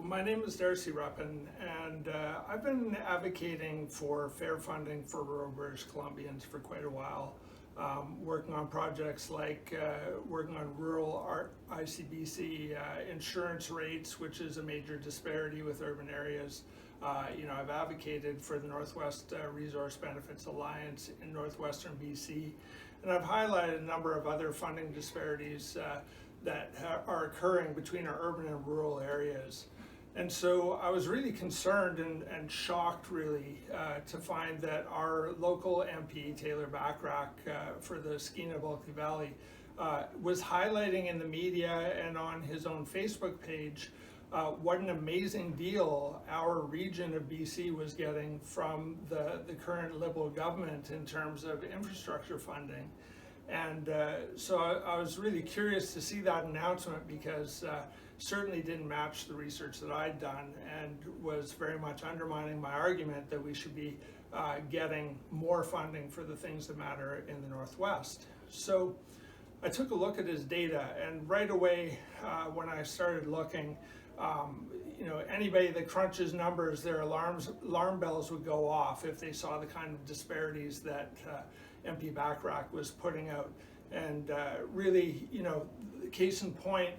My name is Darcy Ruppin, and I've been advocating for fair funding for rural British Columbians for quite a while, working on projects like working on rural ICBC insurance rates, which is a major disparity with urban areas. I've advocated for the North West Resource Benefits Alliance in northwestern BC, and I've highlighted a number of other funding disparities that are occurring between our urban and rural areas. And so I was really concerned and shocked really to find that our local MP, Taylor Bachrach, for the Skeena Bulkley Valley, was highlighting in the media and on his own Facebook page what an amazing deal our region of BC was getting from the current Liberal government in terms of infrastructure funding. And so I was really curious to see that announcement because certainly didn't match the research that I'd done and was very much undermining my argument that we should be getting more funding for the things that matter in the Northwest. So I took a look at his data, and right away when I started looking, anybody that crunches numbers, their alarm bells would go off if they saw the kind of disparities that MP Bachrach was putting out. And really, case in point,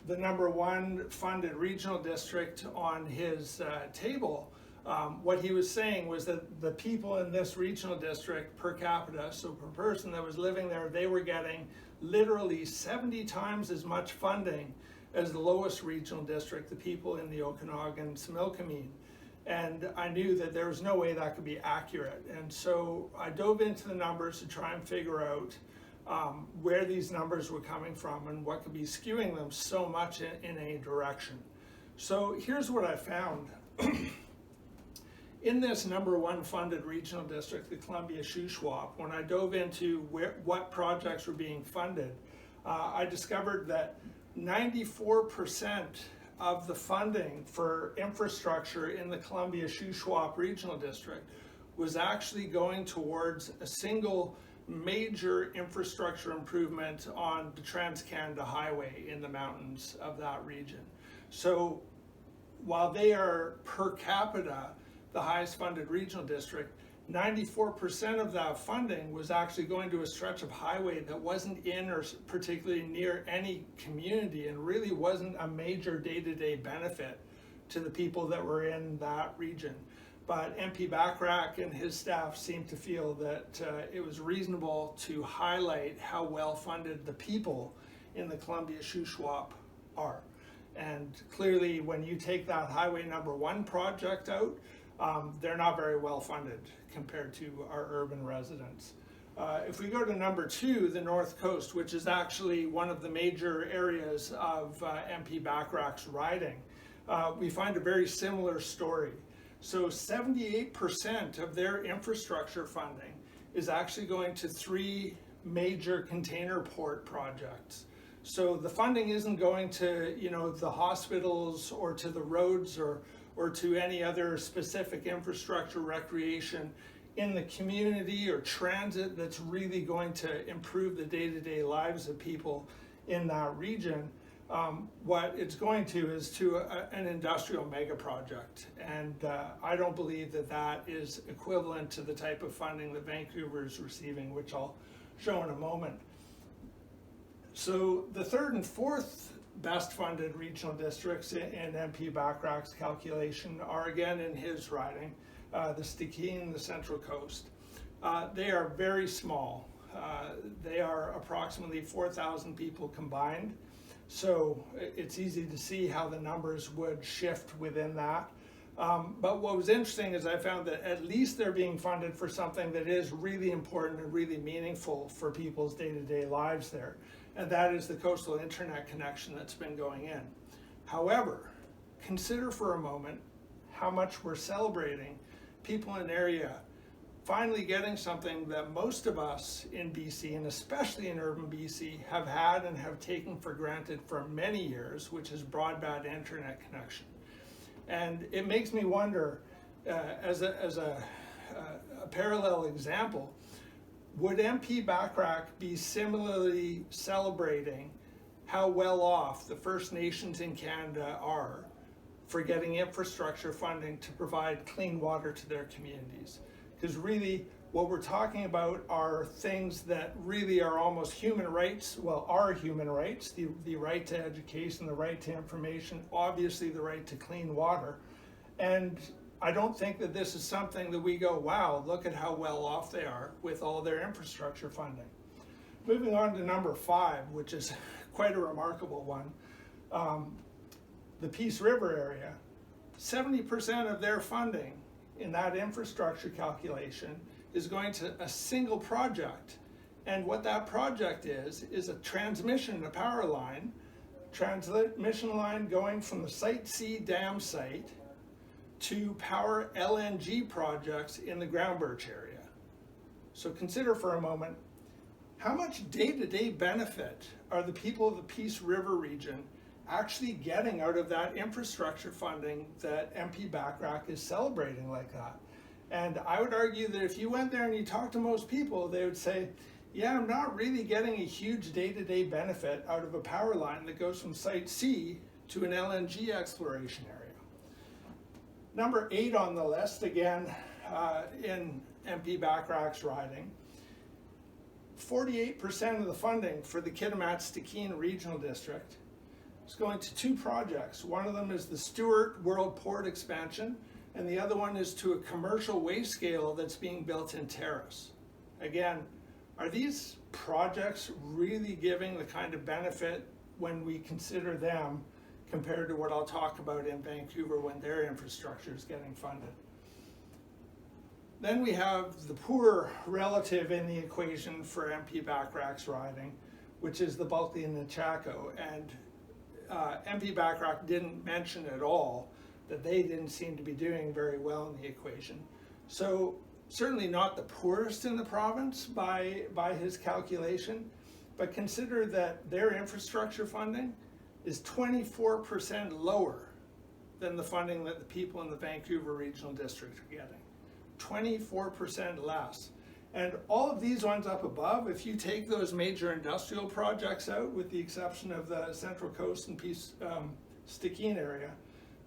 the number one funded regional district on his table, what he was saying was that the people in this regional district per capita, so per person that was living there, they were getting literally 70 times as much funding as the lowest regional district, the people in the Okanagan-Similkameen. And I knew that there was no way that could be accurate. And so I dove into the numbers to try and figure out where these numbers were coming from and what could be skewing them so much in a direction. So here's what I found. In this number one funded regional district, the Columbia-Shuswap, when I dove into what projects were being funded, I discovered that 94% of the funding for infrastructure in the Columbia-Shuswap regional district was actually going towards a single major infrastructure improvement on the Trans-Canada Highway in the mountains of that region. So while they are per capita the highest funded regional district, 94% of that funding was actually going to a stretch of highway that wasn't in or particularly near any community and really wasn't a major day-to-day benefit to the people that were in that region. But MP Bachrach and his staff seemed to feel that it was reasonable to highlight how well funded the people in the Columbia-Shuswap are. And clearly when you take that highway number one project out, they're not very well funded compared to our urban residents. If we go to number two, the North Coast, which is actually one of the major areas of MP Bachrach's riding, we find a very similar story. So 78% of their infrastructure funding is actually going to three major container port projects. So the funding isn't going to, the hospitals or to the roads or to any other specific infrastructure, recreation in the community or transit that's really going to improve the day-to-day lives of people in that region. What it's going to is to an industrial mega project. And I don't believe that that is equivalent to the type of funding that Vancouver is receiving, which I'll show in a moment. So the third and fourth best funded regional districts in MP Bachrach's calculation are again in his riding, the Skeena and the Central Coast. They are very small. They are approximately 4,000 people combined. So it's easy to see how the numbers would shift within that. But what was interesting is I found that at least they're being funded for something that is really important and really meaningful for people's day-to-day lives there. And that is the coastal internet connection that's been going in. However, consider for a moment how much we're celebrating people in an area finally getting something that most of us in BC, and especially in urban BC, have had and have taken for granted for many years, which is broadband internet connection. And it makes me wonder, as a parallel example, would MP Bachrach be similarly celebrating how well off the First Nations in Canada are for getting infrastructure funding to provide clean water to their communities. Because really, what we're talking about are things that really are almost human rights, well, are human rights, the right to education, the right to information, obviously the right to clean water. And I don't think that this is something that we go, wow, look at how well off they are with all their infrastructure funding. Moving on to number 5, which is quite a remarkable one. The Peace River area, 70% of their funding in that infrastructure calculation is going to a single project. And what that project is a transmission, a power line, transmission line going from the Site C dam site to power LNG projects in the Groundbirch area. So consider for a moment, how much day-to-day benefit are the people of the Peace River region actually getting out of that infrastructure funding that MP Bachrach is celebrating like that? And I would argue that if you went there and you talked to most people, they would say, yeah, I'm not really getting a huge day-to-day benefit out of a power line that goes from Site C to an LNG exploration area. Number 8 on the list, again, in MP Bachrach's riding, 48% of the funding for the Kitimat-Skeena Regional District is going to 2 projects. One of them is the Stewart World Port expansion, and the other one is to a commercial waste scale that's being built in Terrace. Again, are these projects really giving the kind of benefit when we consider them compared to what I'll talk about in Vancouver when their infrastructure is getting funded? Then we have the poor relative in the equation for MP Bachrach's riding, which is the Bulkley and the Chaco. And MP Bachrach didn't mention at all that they didn't seem to be doing very well in the equation. So certainly not the poorest in the province by his calculation, but consider that their infrastructure funding is 24% lower than the funding that the people in the Vancouver Regional District are getting. 24% less. And all of these ones up above, if you take those major industrial projects out, with the exception of the Central Coast and Peace Skeena area,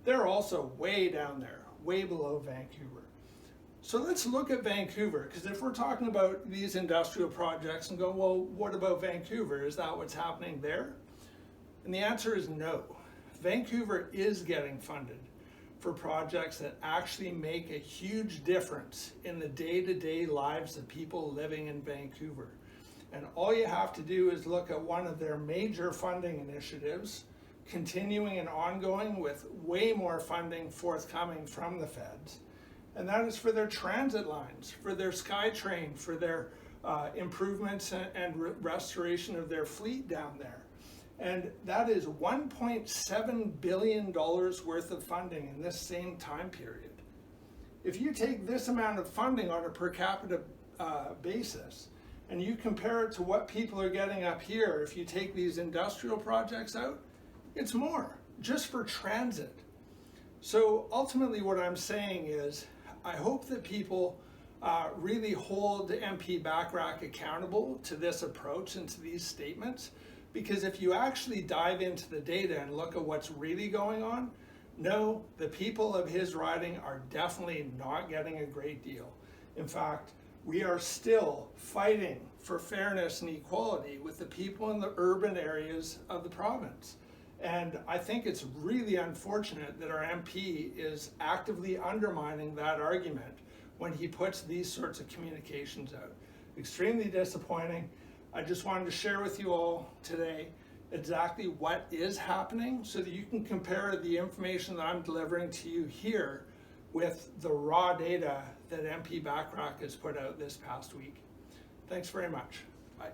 they're also way down there, way below Vancouver. So let's look at Vancouver, because if we're talking about these industrial projects and go, well, what about Vancouver? Is that what's happening there? And the answer is no. Vancouver is getting funded for projects that actually make a huge difference in the day-to-day lives of people living in Vancouver. And all you have to do is look at one of their major funding initiatives, continuing and ongoing with way more funding forthcoming from the feds. And that is for their transit lines, for their SkyTrain, for their improvements and restoration of their fleet down there. And that is $1.7 billion worth of funding in this same time period. If you take this amount of funding on a per capita basis, and you compare it to what people are getting up here, if you take these industrial projects out, it's more, just for transit. So ultimately what I'm saying is, I hope that people really hold MP Bachrach accountable to this approach and to these statements, because if you actually dive into the data and look at what's really going on, no, the people of his riding are definitely not getting a great deal. In fact, we are still fighting for fairness and equality with the people in the urban areas of the province. And I think it's really unfortunate that our MP is actively undermining that argument when he puts these sorts of communications out. Extremely disappointing. I just wanted to share with you all today exactly what is happening so that you can compare the information that I'm delivering to you here with the raw data that MP Bachrach has put out this past week. Thanks very much. Bye.